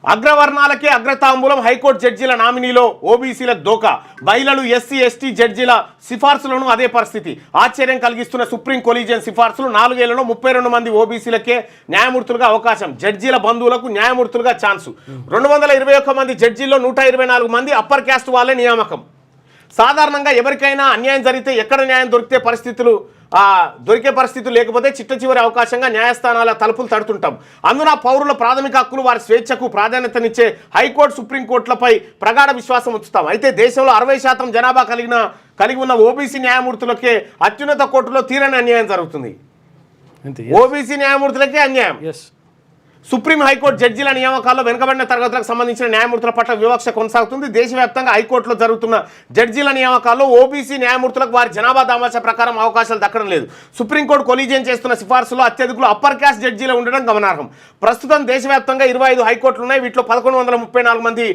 అగ్రవర్ణాలకే అగ్రతాంబూలం high court జడ్జీల నామినీలో ఓబీసీలకు దోకా మహిళలు SC ST జడ్జీల సిఫార్సులను అదే పరిస్థితి ఆశ్చర్యం కలిగిస్తున్న సుప్రీం కొలీజియన్ సిఫార్సులు 4 ఏళ్లలో 32 మంది ఓబీసీలకే న్యాయమూర్తులుగా అవకాశం జడ్జీల బంధువులకు న్యాయమూర్తులుగా ఛాన్సు 221 మంది జడ్జీల్లో 124 మంది అప్పర్ క్యాస్ట్ వాళ్ళే నియామకం సాధారణంగా ఎవరికైనా అన్యాయం జరిగితే ఎక్కడ న్యాయం దొరికే పరిస్థితులు లేకపోతే చిట్ట చివరి అవకాశంగా న్యాయస్థానాల తలుపులు తడుతుంటాం అందున పౌరుల ప్రాథమిక హక్కులు వారి స్వేచ్ఛకు ప్రాధాన్యతనిచ్చే హైకోర్టు సుప్రీంకోర్టులపై ప్రగాఢ విశ్వాసం ఉంచుతాం అయితే దేశంలో 60% జనాభా కలిగి ఉన్న ఓబీసీ న్యాయమూర్తులకే అత్యున్నత కోర్టులో తీరని అన్యాయం జరుగుతుంది ఓబీసీ న్యాయమూర్తులకే అన్యాయం సుప్రీం హైకోర్టు జడ్జీల నియామకాల్లో వెనుకబడిన తరగతులకు సంబంధించిన న్యాయమూర్తుల పట్ల వివక్ష కొనసాగుతుంది దేశవ్యాప్తంగా హైకోర్టులో జరుగుతున్న జడ్జీల నియామకాల్లో ఓబీసీ న్యాయమూర్తులకు వారి జనాభా దామాషా ప్రకారం అవకాశాలు దక్కడం లేదు సుప్రీంకోర్టు కొలీజియన్ చేస్తున్న సిఫార్సులో అత్యధికులు అప్పర్ క్యాస్ట్ జడ్జీలు ఉండడం గమనార్హం ప్రస్తుతం దేశవ్యాప్తంగా 25 హైకోర్టులు ఉన్నాయి వీటిలో 1134 మంది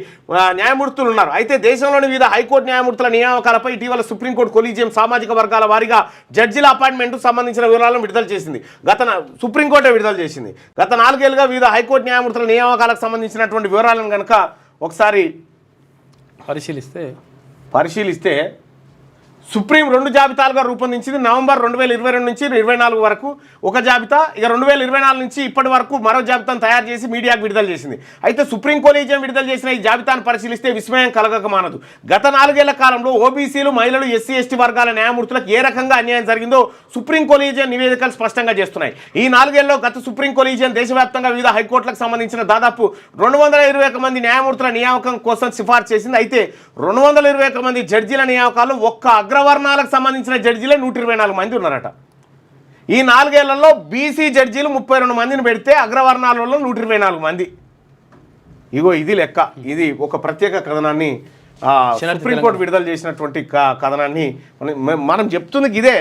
న్యాయమూర్తులు ఉన్నారు అయితే దేశంలోని వివిధ హైకోర్టు న్యాయమూర్తుల నియామకాలపై ఇటీవల సుప్రీంకోర్టు కొలీజియం సామాజిక వర్గాల వారీగా జడ్జీల అపాయింట్మెంట్ సంబంధించిన వివరాలను విడుదల చేసింది సుప్రీంకోర్టే విడుదల చేసింది గత 4 ఏళ్లుగా వివిధ హైకోర్టు న్యాయమూర్తుల నియామకాలకు సంబంధించినటువంటి వివరాలను కనుక ఒకసారి పరిశీలిస్తే సుప్రీం 2 జాబితాలుగా రూపొందించింది నవంబర్ 2022 నుంచి 24 వరకు ఒక జాబితా ఇక 2024 నుంచి ఇప్పటి వరకు మరో జాబితాను తయారు చేసి మీడియాకు విడుదల చేసింది అయితే సుప్రీం కొలీజియం విడుదల చేసిన ఈ జాబితాను పరిశీలిస్తే విస్మయం కలగక మానదు గత 4 ఏళ్ల కాలంలో ఓబీసీలు మహిళలు ఎస్సీ ఎస్టీ వర్గాల న్యాయమూర్తులకు ఏ రకంగా అన్యాయం జరిగిందో సుప్రీం కొలీజియం నివేదికలు స్పష్టంగా చేస్తున్నాయి ఈ 4 ఏళ్లలో గత సుప్రీం కొలీజియం దేశవ్యాప్తంగా వివిధ హైకోర్టులకు సంబంధించిన దాదాపు 221 మంది న్యాయమూర్తుల నియామకం కోసం సిఫార్సు చేసింది అయితే 221 మంది జడ్జీల నియామకాలు ఒక్క అగ్రవర్ణాలకు సంబంధించిన జడ్జీలే 124 మంది ఉన్నారట ఈ 4 ఏళ్లలో బీసీ జడ్జీలు 32 మందిని పెడితే అగ్రవర్ణాలలో 124 మంది ఇగో ఇది లెక్క ఇది ఒక ప్రత్యేక కథనాన్ని సుప్రీంకోర్టు విడుదల చేసినటువంటి కథనాన్ని మనం చెప్తుంది ఇదే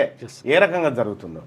ఏ రకంగా జరుగుతుందో